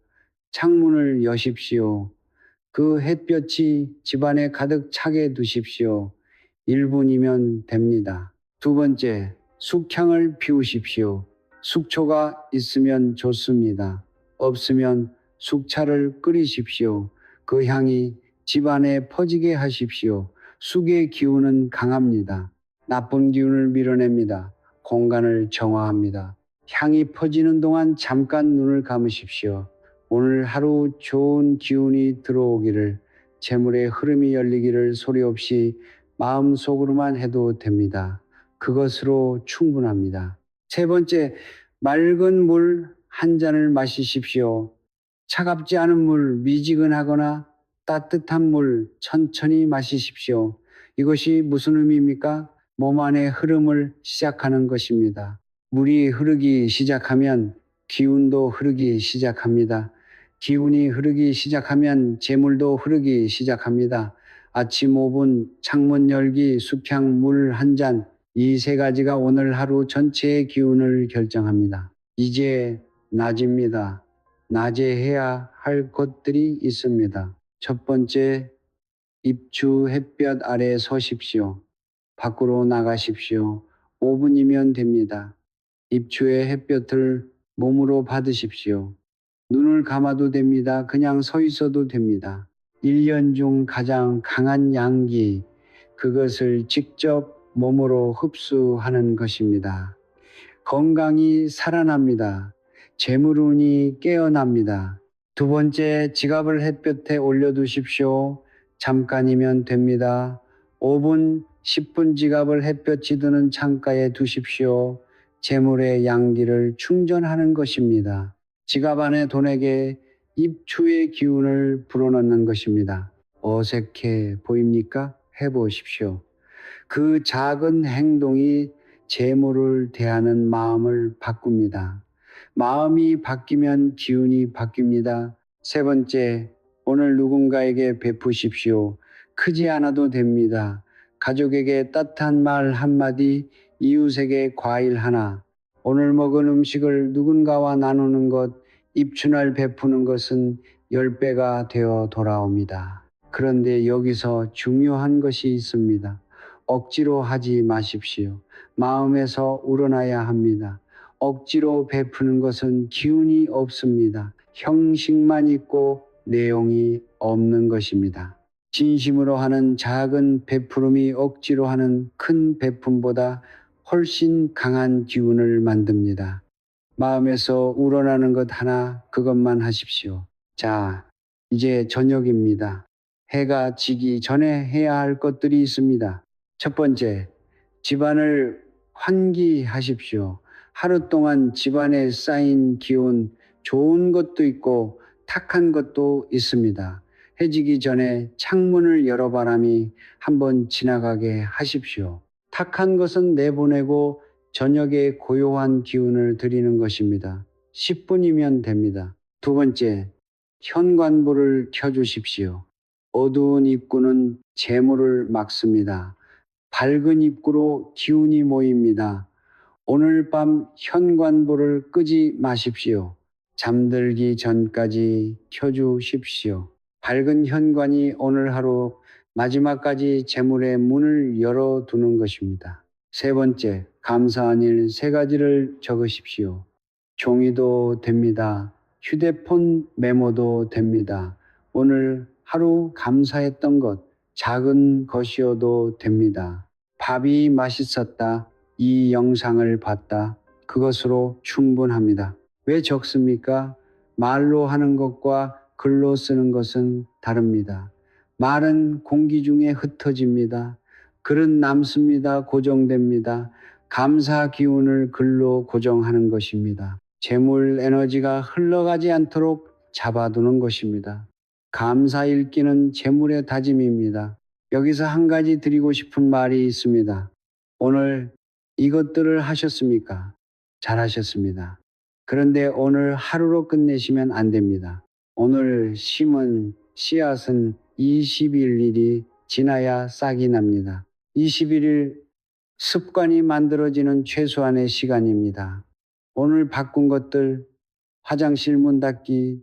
창문을 여십시오. 그 햇볕이 집안에 가득 차게 두십시오. 1분이면 됩니다. 두 번째, 숙향을 피우십시오. 숙초가 있으면 좋습니다. 없으면 숙차를 끓이십시오. 그 향이 집안에 퍼지게 하십시오. 숙의 기운은 강합니다. 나쁜 기운을 밀어냅니다. 공간을 정화합니다. 향이 퍼지는 동안 잠깐 눈을 감으십시오. 오늘 하루 좋은 기운이 들어오기를, 재물의 흐름이 열리기를 소리 없이 마음속으로만 해도 됩니다. 그것으로 충분합니다. 세 번째, 맑은 물 한 잔을 마시십시오. 차갑지 않은 물, 미지근하거나 따뜻한 물 천천히 마시십시오. 이것이 무슨 의미입니까? 몸 안의 흐름을 시작하는 것입니다. 물이 흐르기 시작하면 기운도 흐르기 시작합니다. 기운이 흐르기 시작하면 재물도 흐르기 시작합니다. 아침 5분, 창문 열기, 숙향 물 한 잔, 이 세 가지가 오늘 하루 전체의 기운을 결정합니다. 이제 낮입니다. 낮에 해야 할 것들이 있습니다. 첫 번째, 입추 햇볕 아래 서십시오. 밖으로 나가십시오. 5분이면 됩니다. 입추의 햇볕을 몸으로 받으십시오. 눈을 감아도 됩니다. 그냥 서 있어도 됩니다. 1년 중 가장 강한 양기, 그것을 직접 몸으로 흡수하는 것입니다. 건강이 살아납니다. 재물운이 깨어납니다. 두 번째, 지갑을 햇볕에 올려두십시오. 잠깐이면 됩니다. 5분, 10분 지갑을 햇볕이 드는 창가에 두십시오. 재물의 양기를 충전하는 것입니다. 지갑 안에 돈에게 입추의 기운을 불어넣는 것입니다. 어색해 보입니까? 해보십시오. 그 작은 행동이 재물을 대하는 마음을 바꿉니다. 마음이 바뀌면 기운이 바뀝니다. 세 번째, 오늘 누군가에게 베푸십시오. 크지 않아도 됩니다. 가족에게 따뜻한 말 한마디, 이웃에게 과일 하나. 오늘 먹은 음식을 누군가와 나누는 것, 입춘을 베푸는 것은 10배가 되어 돌아옵니다. 그런데 여기서 중요한 것이 있습니다. 억지로 하지 마십시오. 마음에서 우러나야 합니다. 억지로 베푸는 것은 기운이 없습니다. 형식만 있고 내용이 없는 것입니다. 진심으로 하는 작은 베푸름이 억지로 하는 큰 베품보다 훨씬 강한 기운을 만듭니다. 마음에서 우러나는 것 하나, 그것만 하십시오. 자, 이제 저녁입니다. 해가 지기 전에 해야 할 것들이 있습니다. 첫 번째, 집안을 환기하십시오. 하루 동안 집안에 쌓인 기운, 좋은 것도 있고 탁한 것도 있습니다. 해지기 전에 창문을 열어 바람이 한번 지나가게 하십시오. 탁한 것은 내보내고 저녁에 고요한 기운을 드리는 것입니다. 10분이면 됩니다. 두 번째, 현관불을 켜주십시오. 어두운 입구는 재물을 막습니다. 밝은 입구로 기운이 모입니다. 오늘 밤 현관불을 끄지 마십시오. 잠들기 전까지 켜주십시오. 밝은 현관이 오늘 하루 마지막까지 재물의 문을 열어두는 것입니다. 세 번째, 감사한 일 3가지를 적으십시오. 종이도 됩니다. 휴대폰 메모도 됩니다. 오늘 하루 감사했던 것, 작은 것이어도 됩니다. 밥이 맛있었다. 이 영상을 봤다. 그것으로 충분합니다. 왜 적습니까? 말로 하는 것과 글로 쓰는 것은 다릅니다. 말은 공기 중에 흩어집니다. 글은 남습니다. 고정됩니다. 감사 기운을 글로 고정하는 것입니다. 재물 에너지가 흘러가지 않도록 잡아두는 것입니다. 감사 읽기는 재물의 다짐입니다. 여기서 한 가지 드리고 싶은 말이 있습니다. 오늘 이것들을 하셨습니까? 잘하셨습니다. 그런데 오늘 하루로 끝내시면 안 됩니다. 오늘 심은 씨앗은 21일이 지나야 싹이 납니다. 21일 습관이 만들어지는 최소한의 시간입니다. 오늘 바꾼 것들, 화장실 문 닫기,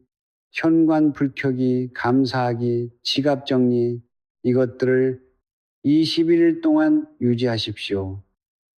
현관 불 켜기, 감사하기, 지갑 정리, 이것들을 21일 동안 유지하십시오.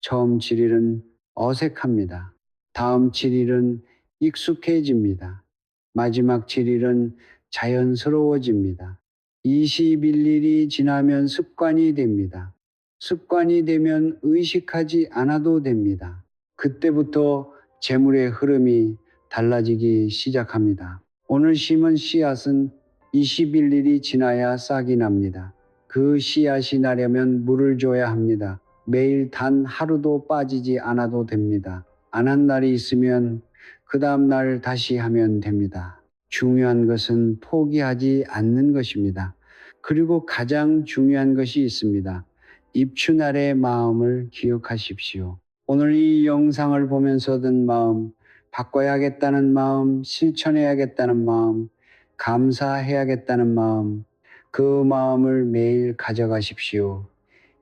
처음 7일은 어색합니다. 다음 7일은 익숙해집니다. 마지막 7일은 자연스러워집니다. 21일이 지나면 습관이 됩니다. 습관이 되면 의식하지 않아도 됩니다. 그때부터 재물의 흐름이 달라지기 시작합니다. 오늘 심은 씨앗은 21일이 지나야 싹이 납니다. 그 씨앗이 나려면 물을 줘야 합니다. 매일 단 하루도 빠지지 않아도 됩니다. 안 한 날이 있으면 그 다음 날 다시 하면 됩니다. 중요한 것은 포기하지 않는 것입니다. 그리고 가장 중요한 것이 있습니다. 입춘날의 마음을 기억하십시오. 오늘 이 영상을 보면서 든 마음, 바꿔야겠다는 마음, 실천해야겠다는 마음, 감사해야겠다는 마음, 그 마음을 매일 가져가십시오.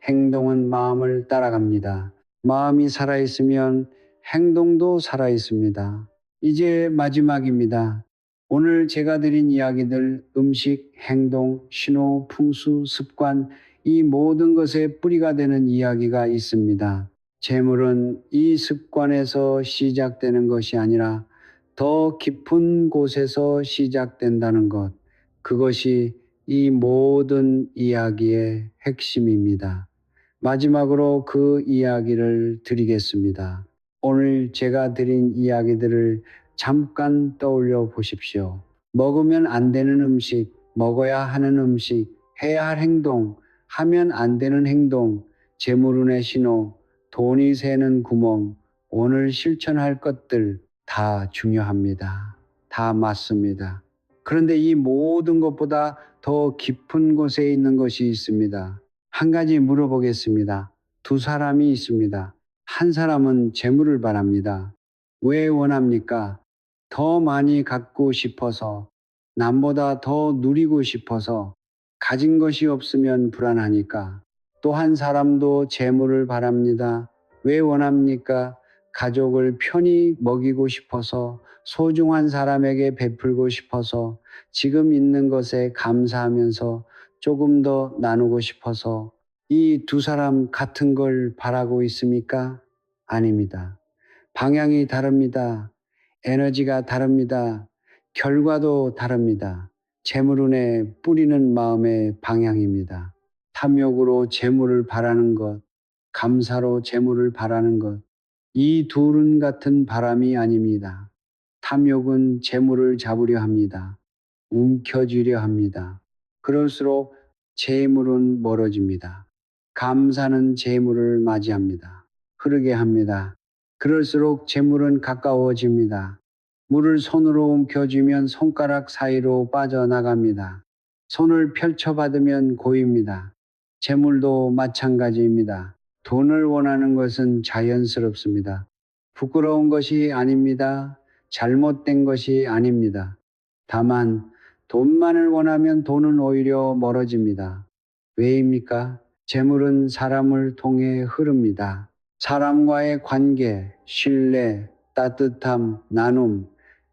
행동은 마음을 따라갑니다. 마음이 살아있으면 행동도 살아있습니다. 이제 마지막입니다. 오늘 제가 드린 이야기들, 음식, 행동, 신호, 풍수, 습관, 이 모든 것의 뿌리가 되는 이야기가 있습니다. 재물은 이 습관에서 시작되는 것이 아니라 더 깊은 곳에서 시작된다는 것, 그것이 이 모든 이야기의 핵심입니다. 마지막으로 그 이야기를 드리겠습니다. 오늘 제가 드린 이야기들을 잠깐 떠올려 보십시오. 먹으면 안 되는 음식, 먹어야 하는 음식, 해야 할 행동, 하면 안 되는 행동, 재물운의 신호, 돈이 새는 구멍, 오늘 실천할 것들 다 중요합니다. 다 맞습니다. 그런데 이 모든 것보다 더 깊은 곳에 있는 것이 있습니다. 한 가지 물어보겠습니다. 두 사람이 있습니다. 한 사람은 재물을 바랍니다. 왜 원합니까? 더 많이 갖고 싶어서, 남보다 더 누리고 싶어서, 가진 것이 없으면 불안하니까. 또 한 사람도 재물을 바랍니다. 왜 원합니까? 가족을 편히 먹이고 싶어서, 소중한 사람에게 베풀고 싶어서, 지금 있는 것에 감사하면서 조금 더 나누고 싶어서. 이 두 사람 같은 걸 바라고 있습니까? 아닙니다. 방향이 다릅니다. 에너지가 다릅니다. 결과도 다릅니다. 재물운에 뿌리는 마음의 방향입니다. 탐욕으로 재물을 바라는 것, 감사로 재물을 바라는 것, 이 둘은 같은 바람이 아닙니다. 탐욕은 재물을 잡으려 합니다. 움켜쥐려 합니다. 그럴수록 재물은 멀어집니다. 감사는 재물을 맞이합니다. 흐르게 합니다. 그럴수록 재물은 가까워집니다. 물을 손으로 움켜쥐면 손가락 사이로 빠져나갑니다. 손을 펼쳐받으면 고입니다. 재물도 마찬가지입니다. 돈을 원하는 것은 자연스럽습니다. 부끄러운 것이 아닙니다. 잘못된 것이 아닙니다. 다만 돈만을 원하면 돈은 오히려 멀어집니다. 왜입니까? 재물은 사람을 통해 흐릅니다. 사람과의 관계, 신뢰, 따뜻함, 나눔,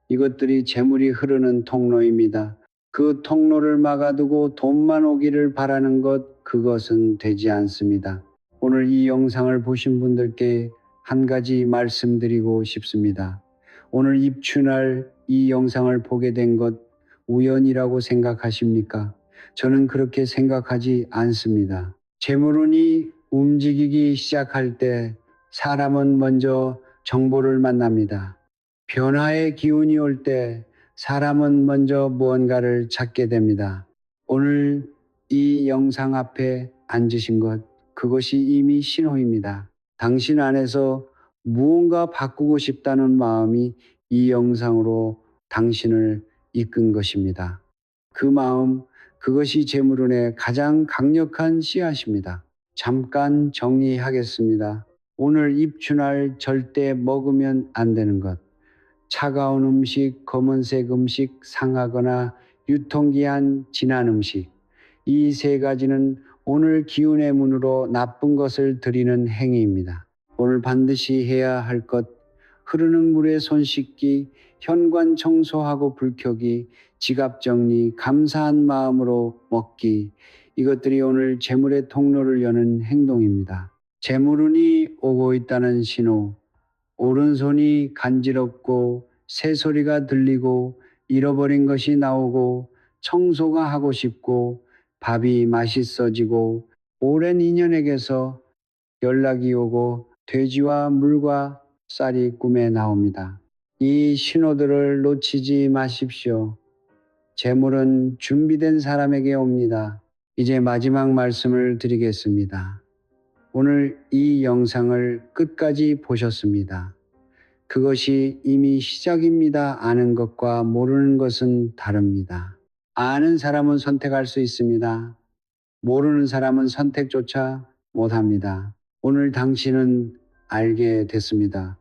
이것들이 재물이 흐르는 통로입니다. 그 통로를 막아두고 돈만 오기를 바라는 것, 그것은 되지 않습니다. 오늘 이 영상을 보신 분들께 한 가지 말씀드리고 싶습니다. 오늘 입춘날 이 영상을 보게 된 것 우연이라고 생각하십니까? 저는 그렇게 생각하지 않습니다. 재물운이 움직이기 시작할 때 사람은 먼저 정보를 만납니다. 변화의 기운이 올 때 사람은 먼저 무언가를 찾게 됩니다. 오늘 이 영상 앞에 앉으신 것, 그것이 이미 신호입니다. 당신 안에서 무언가 바꾸고 싶다는 마음이 이 영상으로 당신을 이끈 것입니다. 그 마음, 그것이 재물운의 가장 강력한 씨앗입니다. 잠깐 정리하겠습니다. 오늘 입춘할 절대 먹으면 안 되는 것. 차가운 음식, 검은색 음식, 상하거나 유통기한 지난 음식. 이 세 가지는 오늘 기운의 문으로 나쁜 것을 들이는 행위입니다. 오늘 반드시 해야 할 것, 흐르는 물에 손 씻기, 현관 청소하고 불 켜기, 지갑 정리, 감사한 마음으로 먹기, 이것들이 오늘 재물의 통로를 여는 행동입니다. 재물운이 오고 있다는 신호, 오른손이 간지럽고 새소리가 들리고 잃어버린 것이 나오고 청소가 하고 싶고 밥이 맛있어지고 오랜 인연에게서 연락이 오고 돼지와 물과 쌀이 꿈에 나옵니다. 이 신호들을 놓치지 마십시오. 재물은 준비된 사람에게 옵니다. 이제 마지막 말씀을 드리겠습니다. 오늘 이 영상을 끝까지 보셨습니다. 그것이 이미 시작입니다. 아는 것과 모르는 것은 다릅니다. 아는 사람은 선택할 수 있습니다. 모르는 사람은 선택조차 못합니다. 오늘 당신은 알게 됐습니다.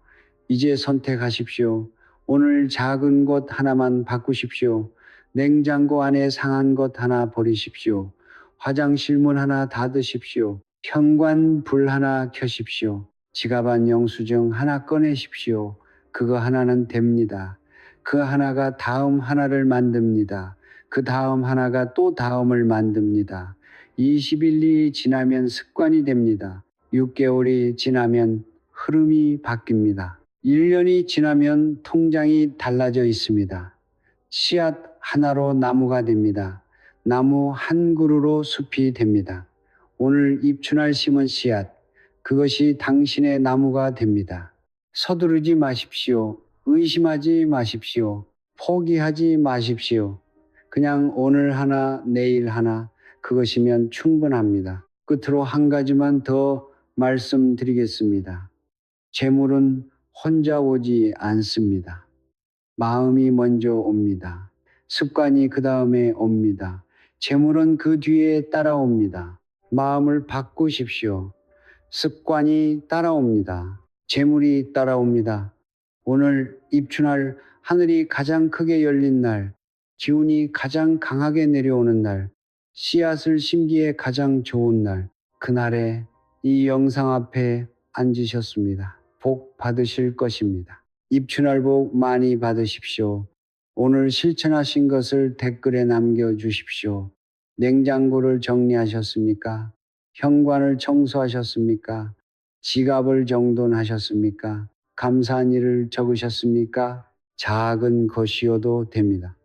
이제 선택하십시오. 오늘 작은 것 하나만 바꾸십시오. 냉장고 안에 상한 것 하나 버리십시오. 화장실 문 하나 닫으십시오. 현관 불 하나 켜십시오. 지갑 안 영수증 하나 꺼내십시오. 그거 하나는 됩니다. 그 하나가 다음 하나를 만듭니다. 그 다음 하나가 또 다음을 만듭니다. 20일이 지나면 습관이 됩니다. 6개월이 지나면 흐름이 바뀝니다. 1년이 지나면 통장이 달라져 있습니다. 씨앗 하나로 나무가 됩니다. 나무 한 그루로 숲이 됩니다. 오늘 입춘할 심은 씨앗, 그것이 당신의 나무가 됩니다. 서두르지 마십시오. 의심하지 마십시오. 포기하지 마십시오. 그냥 오늘 하나, 내일 하나, 그것이면 충분합니다. 끝으로 한 가지만 더 말씀드리겠습니다. 재물은 혼자 오지 않습니다. 마음이 먼저 옵니다. 습관이 그 다음에 옵니다. 재물은 그 뒤에 따라옵니다. 마음을 바꾸십시오. 습관이 따라옵니다. 재물이 따라옵니다. 오늘 입춘할 하늘이 가장 크게 열린 날, 기운이 가장 강하게 내려오는 날, 씨앗을 심기에 가장 좋은 날, 그날에 이 영상 앞에 앉으셨습니다. 복 받으실 것입니다. 입춘할 복 많이 받으십시오. 오늘 실천하신 것을 댓글에 남겨주십시오. 냉장고를 정리하셨습니까? 현관을 청소하셨습니까? 지갑을 정돈하셨습니까? 감사한 일을 적으셨습니까? 작은 것이어도 됩니다.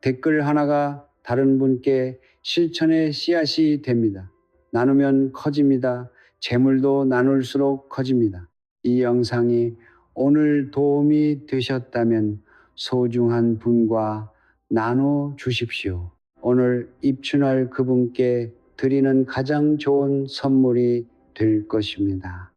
댓글 하나가 다른 분께 실천의 씨앗이 됩니다. 나누면 커집니다. 재물도 나눌수록 커집니다. 이 영상이 오늘 도움이 되셨다면 소중한 분과 나눠 주십시오. 오늘 입춘할 그분께 드리는 가장 좋은 선물이 될 것입니다.